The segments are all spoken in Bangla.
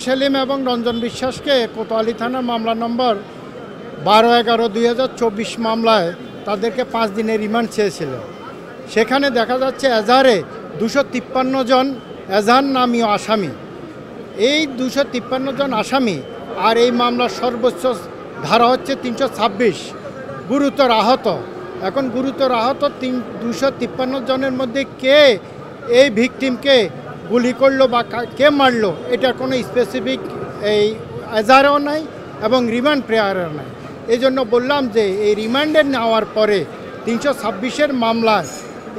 সেলিম এবং রঞ্জন বিশ্বাসকে কোতোয়ালি থানার মামলা নম্বর 12/11/2024 মামলায় তাদেরকে 5 দিনের রিমান্ড চেয়েছিল। সেখানে দেখা যাচ্ছে এজাহারে 253 জন এজাহার নামীয় আসামি। এই 253 জন আসামি আর এই মামলার সর্বোচ্চ ধারা হচ্ছে 326, গুরুতর আহত। এখন গুরুতর আহত 253 জনের মধ্যে কে এই ভিকটিমকে গুলি করলো বা কে মারলো এটার কোনো স্পেসিফিক এই এজাহারও নাই এবং রিমান্ড প্রেয়ারও নাই। এই জন্য বললাম যে এই রিমান্ডে নেওয়ার পরে 326-এর মামলায়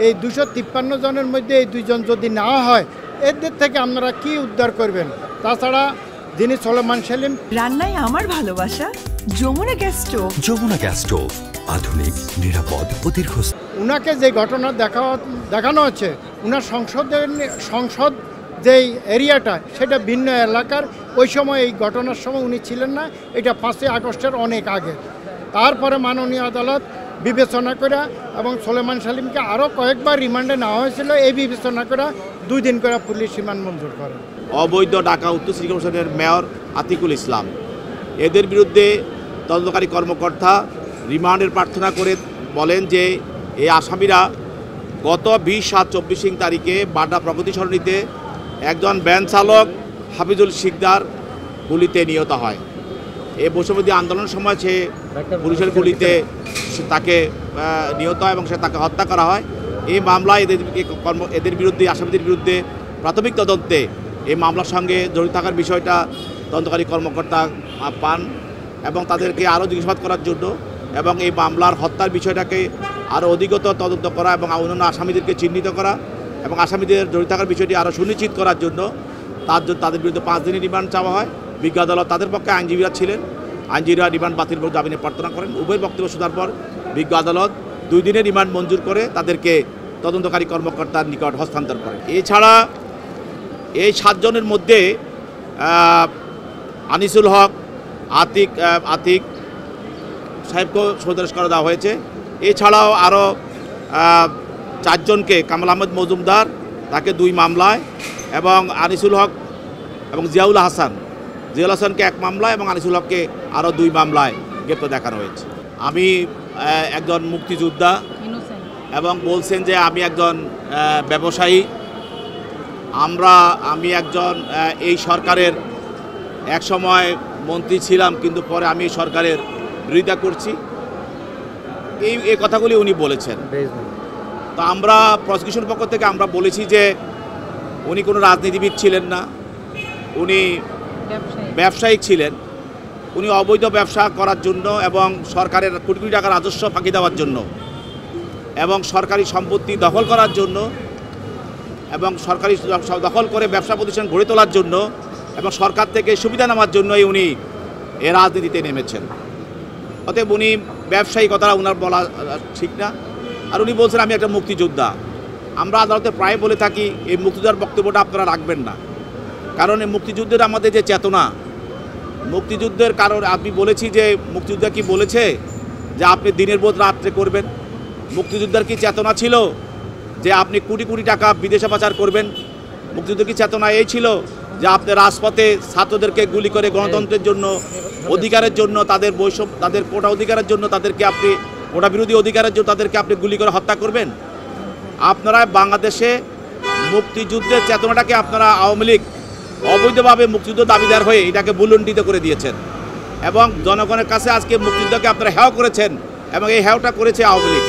এই 253 জনের মধ্যে এই 2 জন যদি নেওয়া হয়, এদের থেকে আপনারা কি উদ্ধার করবেন? তাছাড়া যিনি সোলেমান সেলিম, রান্নায় আমার ভালোবাসা Jamuna gas stove. Jamuna gas stove, আধুনিক, নিরাপদ ও দীর্ঘস্থায়ী। উনাকে যে ঘটনা দেখানো হচ্ছে, উনার সংসদ যেই এরিয়াটা সেটা ভিন্ন এলাকার। ওই সময় এই ঘটনার সময় উনি ছিলেন না, এটা 5ই আগস্টের অনেক আগে। তারপরে মাননীয় আদালত বিবেচনা করে এবং সোলেমান সেলিমকে আরও কয়েকবার রিমান্ডে নেওয়া হয়েছিল। এই বিবেচনা করে 2 দিন করে পুলিশ রিমান্ড মঞ্জুর করে। অবৈধ ঢাকা উত্তর সিটি কর্পোরেশনের মেয়র আতিকুল ইসলাম, এদের বিরুদ্ধে তদন্তকারী কর্মকর্তা রিমান্ডের প্রার্থনা করে বলেন যে এই আসামিরা গত 20/7/24 তারিখে বাড্ডা প্রগতি সরণিতে একজন ভ্যান চালক হাফিজুল শিকদার গুলিতে নিহত হয়। এই বৈষম্যবিরোধী আন্দোলনের সময় সে পুলিশের গুলিতে তাকে নিহত হয় এবং তাকে হত্যা করা হয়। এই মামলায় এদের বিরুদ্ধে আসামিদের বিরুদ্ধে প্রাথমিক তদন্তে এই মামলার সঙ্গে জড়িত থাকার বিষয়টা তদন্তকারী কর্মকর্তা পান এবং তাদেরকে আরও জিজ্ঞাসাবাদ করার জন্য এবং এই মামলার হত্যার বিষয়টাকে আরও অধিকতর তদন্ত করা এবং অন্যান্য আসামিদেরকে চিহ্নিত করা এবং আসামিদের জড়িত থাকার বিষয়টি আরও সুনিশ্চিত করার জন্য তাদের বিরুদ্ধে 5 দিনের রিমান্ড চাওয়া হয়। বিজ্ঞ আদালত তাদের পক্ষে আইনজীবীরা ছিলেন, আইনজীবীরা রিমান্ড বাতিল করে জামিনের প্রার্থনা করেন। উভয়ের বক্তব্য শোনার পর বিজ্ঞ আদালত 2 দিনের রিমান্ড মঞ্জুর করে তাদেরকে তদন্তকারী কর্মকর্তার নিকট হস্তান্তর করেন। এছাড়া এই 7 জনের মধ্যে আনিসুল হক, আতিক সাহেবকেও সদস্য করে দেওয়া হয়েছে। এছাড়াও আরও 4 জনকে, কামাল আহমেদ মজুমদার তাকে 2 মামলায় এবং আনিসুল হক এবং জিয়াউল হাসানকে 1 মামলায় এবং আনিসুল হককে আরও 2 মামলায় গ্রেপ্তার দেখানো হয়েছে। আমি একজন মুক্তিযোদ্ধা এবং বলছেন যে আমি একজন ব্যবসায়ী। আমি একজন এই সরকারের এক সময় মন্ত্রী ছিলাম, কিন্তু পরে আমি সরকারের বিরোধিতা করছি, এই কথাগুলি উনি বলেছেন। তো আমরা প্রসিকিউশন পক্ষ থেকে আমরা বলেছি যে উনি কোনো রাজনীতিবিদ ছিলেন না, উনি ব্যবসায়ী ছিলেন। উনি অবৈধ ব্যবসা করার জন্য এবং সরকারের কোটি কোটি টাকার রাজস্ব ফাঁকি দেওয়ার জন্য এবং সরকারি সম্পত্তি দখল করার জন্য এবং সরকারি দখল করে ব্যবসা প্রতিষ্ঠান গড়ে তোলার জন্য এবং সরকার থেকে সুবিধা নেওয়ার জন্যই উনি এ রাজনীতিতে নেমেছেন। অতএব উনি ব্যবসায়ী কথাটা ওনার বলা ঠিক না। আর উনি বলছেন আমি একটা মুক্তিযোদ্ধা। আমরা আদালতে প্রায় বলে থাকি এই মুক্তিযোদ্ধার বক্তব্যটা আপনারা রাখবেন না, কারণ এই মুক্তিযুদ্ধের আমাদের যে চেতনা, মুক্তিযুদ্ধের কারণ আপনি বলেছি যে মুক্তিযোদ্ধা কি বলেছে যে আপনি দিনের বোধ রাত্রে করবেন? মুক্তিযোদ্ধার কি চেতনা ছিল যে আপনি কোটি কোটি টাকা বিদেশে পাচার করবেন? মুক্তিযুদ্ধের কি চেতনা এই ছিল যে আপনি রাজপথে ছাত্রদেরকে গুলি করে গণতন্ত্রের জন্য, অধিকারের জন্য, তাদের কোটা অধিকারের জন্য তাদেরকে আপনি কোটা বিরোধী অধিকারের জন্য তাদেরকে আপনি গুলি করে হত্যা করবেন? আপনারা বাংলাদেশে মুক্তিযুদ্ধের চেতনাটাকে আপনারা আওয়ামী লীগ অবৈধভাবে মুক্তিযুদ্ধ দাবিদার হয়ে এটাকে ভুলুণ্ঠিত করে দিয়েছেন এবং জনগণের কাছে আজকে মুক্তিযুদ্ধকে আপনারা হেয় করেছেন এবং এই হেয়টা করেছে আওয়ামী লীগ।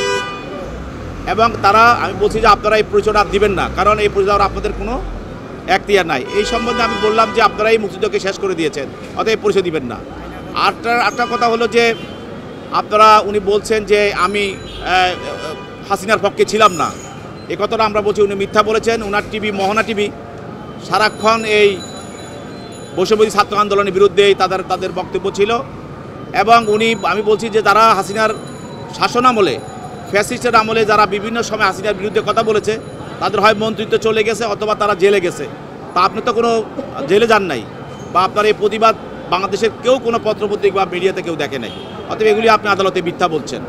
এবং তারা, আমি বলছি যে আপনারা এই পরিচয়টা দিবেন না, কারণ এই পরিচয় আপনাদের কোনো এখতিয়ার নাই। এই সম্বন্ধে আমি বললাম যে আপনারা এই মুক্তিযুদ্ধকে শেষ করে দিয়েছেন, অতএব পরিচয় দিবেন না। আরেকটা কথা হলো যে উনি বলছেন যে আমি হাসিনার পক্ষে ছিলাম না, এ কথাটা আমরা বলছি উনি মিথ্যা বলেছেন। ওনার টিভি, মোহনা টিভি, সারাক্ষণ এই বৈষম্যবিরোধী ছাত্র আন্দোলনের বিরুদ্ধেই তাদের বক্তব্য ছিল এবং আমি বলছি যে যারা হাসিনার শাসন আমলে, ফ্যাসিস্টের আমলে যারা বিভিন্ন সময় হাসিনার বিরুদ্ধে কথা বলেছে তাদের হয় মন্ত্রিত্ব চলে গেছে অথবা তারা জেলে গেছে। তা আপনি তো কোনো জেলে যান নাই বা আপনার এই প্রতিবাদ বাংলাদেশের কেউ কোনো পত্রপত্রিকা বা মিডিয়াতে কেউ দেখে নাই, অতএব এগুলি আপনি আদালতে মিথ্যা বলছেন।